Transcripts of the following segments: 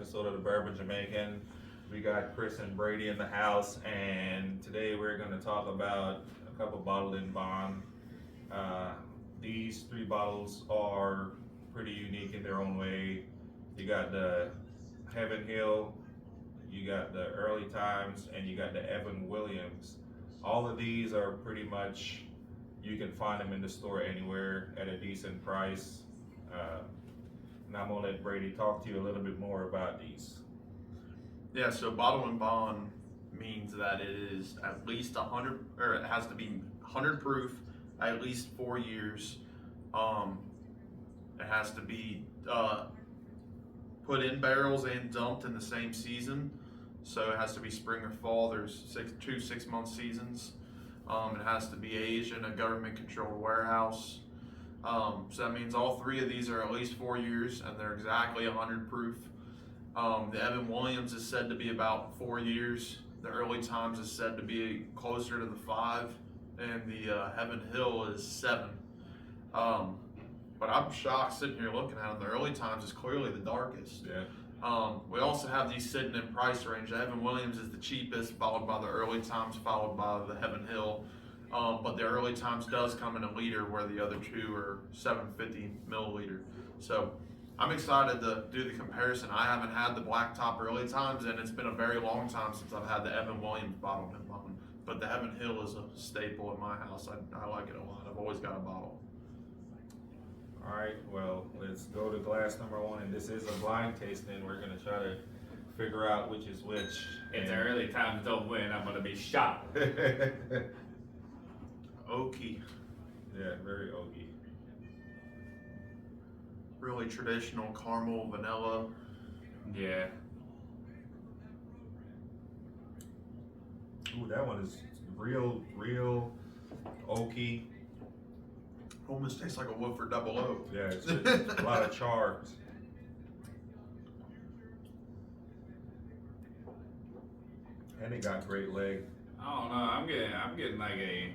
episode of the Bourbon Jamaican. We got Chris and Brady in the house, and today we're going to talk about a couple bottled in bond. These three bottles are pretty unique in their own way. You got the Heaven Hill, you got the Early Times, and you got the Evan Williams. All of these are pretty much, you can find them in the store anywhere at a decent price. And I'm gonna let Brady talk to you a little bit more about these. Yeah, so bottle and bond means that it is at least 100, or it has to be 100 proof, at least 4 years. It has to be put in barrels and dumped in the same season. So it has to be spring or fall. There's 2 6-month seasons. It has to be aged in a government-controlled warehouse. So that means all three of these are at least 4 years, and they're exactly 100 proof. The Evan Williams is said to be about 4 years. The Early Times is said to be closer to the 5, and the Heaven Hill is 7. But I'm shocked sitting here looking at them. The Early Times is clearly the darkest. Yeah. We also have these sitting in price range. The Evan Williams is the cheapest, followed by the Early Times, followed by the Heaven Hill. But the Early Times does come in a liter, where the other two are 750 milliliter. So I'm excited to do the comparison. I haven't had the Blacktop Early Times, and it's been a very long time since I've had the Evan Williams bottle in mine. But the Heaven Hill is a staple in my house. I like it a lot. I've always got a bottle. All right, well, let's go to glass number 1, and this is a blind tasting. We're gonna try to figure out which is which. If the Early Times don't win, I'm gonna be shocked. Oaky. Yeah, very oaky. Really traditional caramel, vanilla. Yeah. Ooh, that one is real oaky. Almost tastes like a Woodford Double O. Yeah, it's a lot of char. And it got great leg. I don't know. I'm getting like a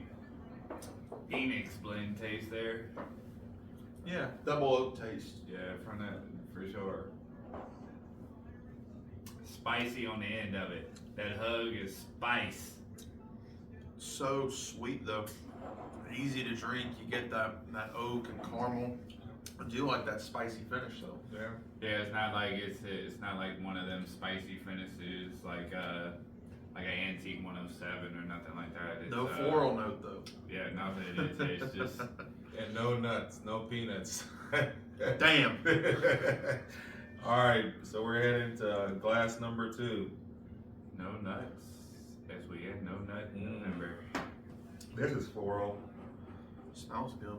Phoenix blend taste there. Yeah, double oak taste. Yeah, from that for sure. Spicy on the end of it. That hug is spice. So sweet though. Easy to drink. You get that oak and caramel. I do like that spicy finish though. Yeah. Yeah, it's not like one of them spicy finishes like an antique 107 or nothing like that. It's, No floral note though. Yeah, nothing. It's just And no nuts, no peanuts. Damn. All right, so we're heading to glass number 2. no nuts. As we had no nut in November. This is floral. Smells good.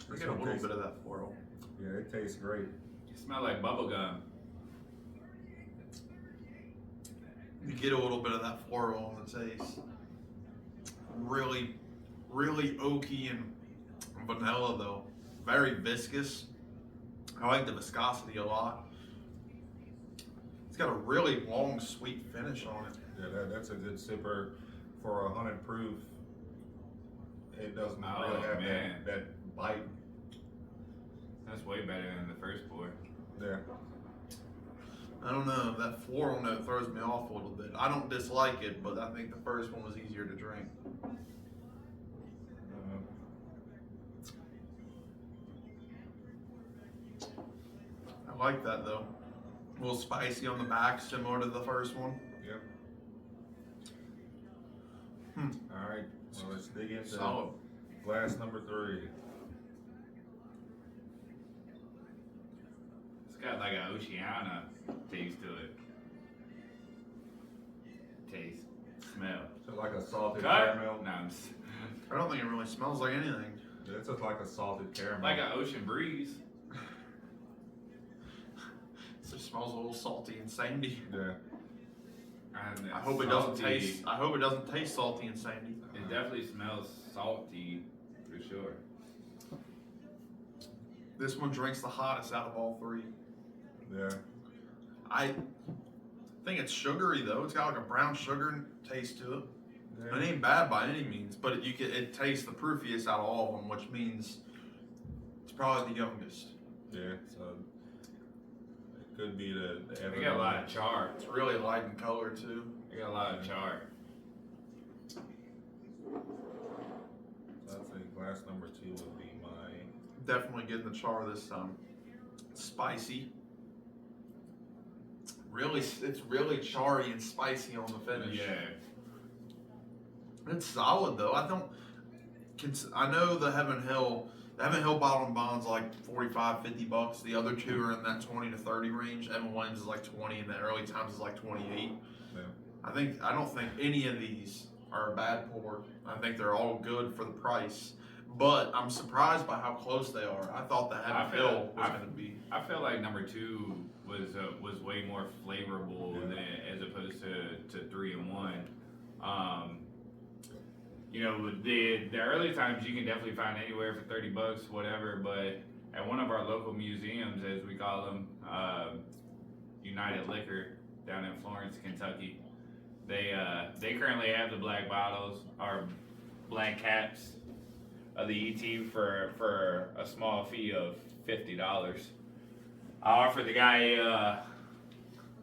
I This get a one little tastes- bit of that floral. Yeah, it tastes great. It smell like bubble gum. You get a little bit of that floral on the taste. Really oaky and vanilla though. Very viscous. I like the viscosity a lot. It's got a really long, sweet finish on it. Yeah, that's a good sipper for 100 proof. It doesn't Oh, really have man. that bite. That's way better than the first pour. Yeah. I don't know, that floral note throws me off a little bit. I don't dislike it, but I think the first one was easier to drink. I like that though. A little spicy on the back, similar to the first one. Yep. Hmm. All right. Well, let's dig into Solid. glass number 3. It's got like an Oceana taste to it. Taste, smell. So like a salted Cut? caramel. No, I don't think it really smells like anything. Yeah, it's just like a salted caramel. like an ocean breeze. It just smells a little salty and sandy. Yeah. And I hope it doesn't taste salty and sandy. It definitely smells salty for sure. This one drinks the hottest out of all three. Yeah. I think it's sugary though. It's got like a brown sugar taste to it. Yeah. It ain't bad by any means, but it tastes the proofiest out of all of them, which means it's probably the youngest. Yeah. So could be the They got a lot of char. It's really light in color too. They got a lot of char. So I think glass number 2 would be my. Definitely getting the char this time. Spicy. Really, it's really charry and spicy on the finish. Yeah. It's solid though. I know the Heaven Hill bottle and bond's like $45-50. The other two are in that 20 to 30 range. Evan Williams is like 20, and the early times is like 28. Yeah. I don't think any of these are a bad pour. I think they're all good for the price. But I'm surprised by how close they are. I thought the Heaven Hill was going to be. I feel like number 2 was way more flavorful than as opposed to 3 and 1. You know, the early times you can definitely find anywhere for $30, whatever. But at one of our local museums, as we call them, United Liquor down in Florence, Kentucky, they currently have the black bottles or black caps of the ET for a small fee of $50. I offered the guy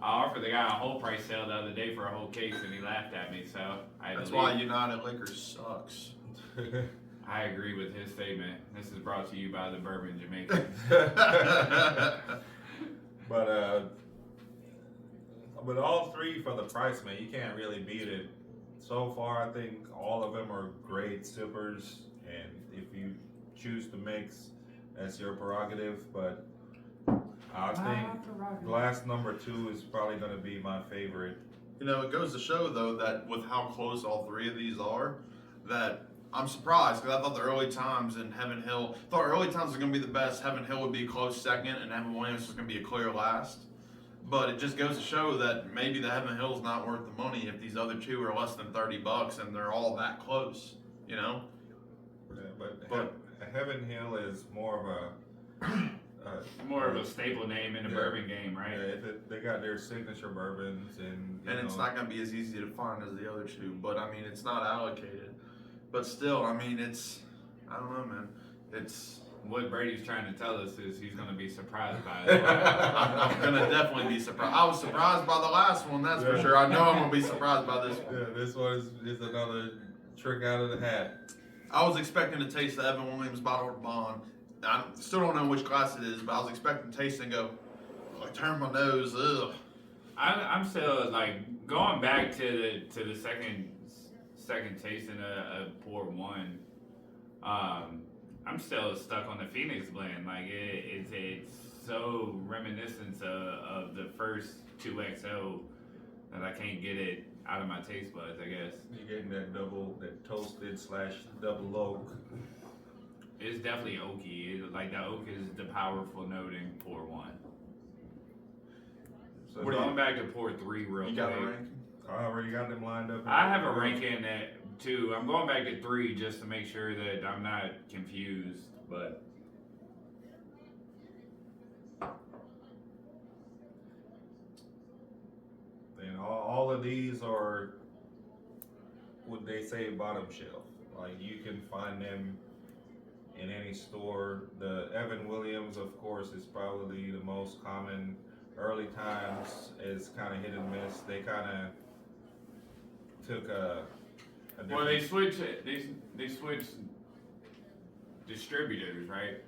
a whole price sale the other day for a whole case, and he laughed at me. So That's why United Liquor sucks. I agree with his statement. This is brought to you by the Bourbon Jamaican. But all 3 for the price, man, you can't really beat it. So far, I think all of them are great sippers, and if you choose to mix, that's your prerogative. But I think glass number 2 is probably going to be my favorite. You know, it goes to show though that with how close all 3 of these are, that I'm surprised because I thought the early times in Heaven Hill, was going to be the best. Heaven Hill would be a close second, and Evan Williams was going to be a clear last. But it just goes to show that maybe the Heaven Hill's not worth the money if these other 2 are less than $30 and they're all that close. You know. Yeah, but Heaven Hill is more of a staple name in the bourbon game, right? Yeah, they got their signature bourbons, and it's not going to be as easy to find as the other 2. But I mean, it's not allocated. But still, I mean, I don't know, man. What Brady's trying to tell us is he's going to be surprised by it. I'm going to definitely be surprised. I was surprised by the last one, that's for sure. I know I'm going to be surprised by this one. Yeah, this one is another trick out of the hat. I was expecting to taste the Evan Williams bottle of Bond. I still don't know which glass it is, but I was expecting to taste and go, like, turn my nose, ugh. I'm still, like, going back to the second tasting of pour 1. I'm still stuck on the Phoenix blend. Like it's so reminiscent of the first 2XO that I can't get it out of my taste buds, I guess. You're getting that toasted / double oak. It's definitely oaky. Like the oak is the powerful note in pour 1. So we're going back to pour 3 real quick. You got a ranking? I already got them lined up. I have a ranking at 2. I'm going back to 3 just to make sure that I'm not confused, but and all of these are what they say bottom shelf. Like you can find them in any store. The Evan Williams, of course, is probably the most common. Early times is kind of hit and miss. They kind of took a well, they switched distributors, right?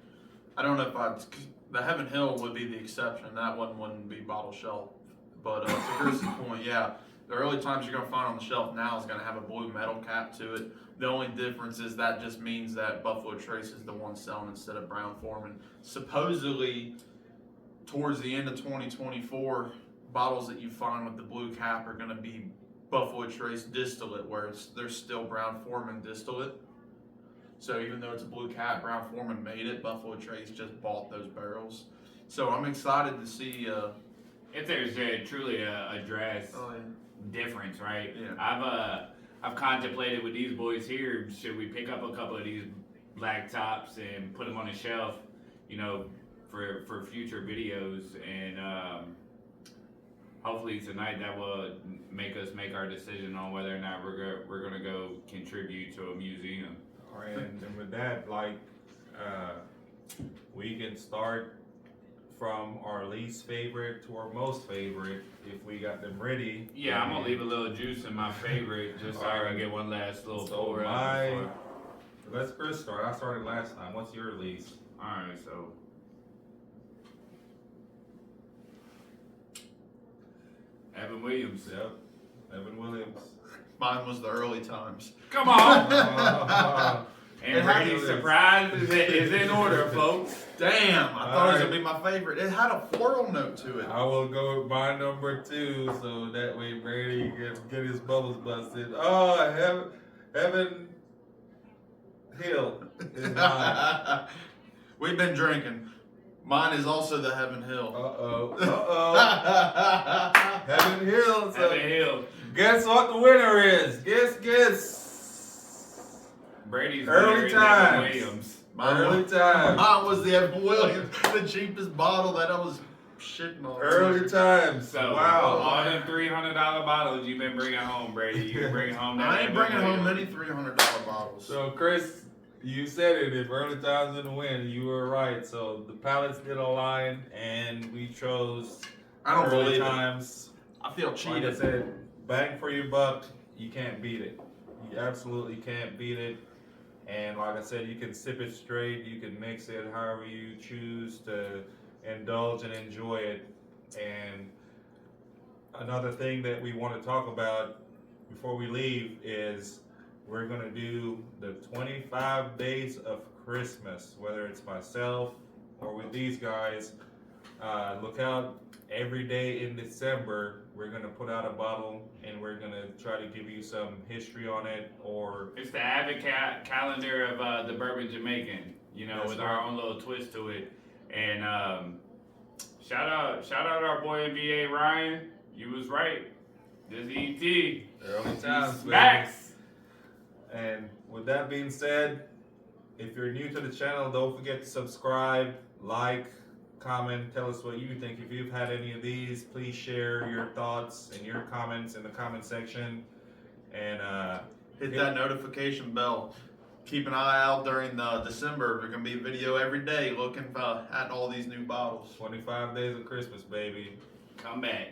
I don't know if the Heaven Hill would be the exception. That one wouldn't be bottle shelf. But to Chris's point, yeah, the early times you're gonna find on the shelf now is gonna have a blue metal cap to it. The only difference is that just means that Buffalo Trace is the one selling instead of Brown Foreman. Supposedly, towards the end of 2024, bottles that you find with the blue cap are gonna be Buffalo Trace distillate, where there's still Brown Foreman distillate. So even though it's a blue cap, Brown Foreman made it. Buffalo Trace just bought those barrels. So I'm excited to see if there's truly a dress difference, right? Yeah. I've contemplated with these boys here. Should we pick up a couple of these black tops and put them on the shelf, you know, for future videos, and hopefully tonight that will make us make our decision on whether or not we're gonna go contribute to a museum. And with that, like, we can start from our least favorite to our most favorite if we got them ready. Yeah, I'm gonna leave a little juice in my favorite just so I can get one last little So pour out my, before. let's Chris start. I started last time. What's your least? Alright, so Evan Williams. Yep, Evan Williams. Mine was the early times. Come on! It And had Brady's to- surprise is in order, folks. Damn, I thought it was Alright. gonna be my favorite. It had a floral note to it. I will go with my number 2, so that way Brady can get his bubbles busted. Oh, Evan Hill is mine. We've been drinking. Mine is also the Heaven Hill. Evan Hill. So Evan Hill. guess what the winner is? Guess. Brady's Early winner is times. Evan Williams. Early time. Mine was the Evan Williams, the cheapest bottle that I was shitting on. Early times. So Wow. all them $300 bottles you've been bringing home, Brady. You can bring home that I ain't Evan bringing home Williams. many $300 bottles. So Chris, you said it. If early times didn't win, you were right. So the palates did align, and we chose I don't early believe it. times. I feel Like I cheated. said, bang for your buck. You can't beat it. You absolutely can't beat it. And like I said, you can sip it straight. You can mix it however you choose to indulge and enjoy it. And another thing that we want to talk about before we leave is we're going to do the 25 days of Christmas, whether it's myself or with these guys. Look out every day in December. We're going to put out a bottle and we're going to try to give you some history on it, or It's the avid calendar of the Bourbon Jamaican, you know, That's with right. our own little twist to it. And shout out our boy NBA Ryan. You was right. This ET. early times. baby. Smacks. And with that being said, if you're new to the channel, don't forget to subscribe, like, comment, tell us what you think. If you've had any of these, please share your thoughts and your comments in the comment section. And Hit that notification bell. Keep an eye out during December. There's gonna be a video every day looking at all these new bottles. 25 days of Christmas, baby. Come back.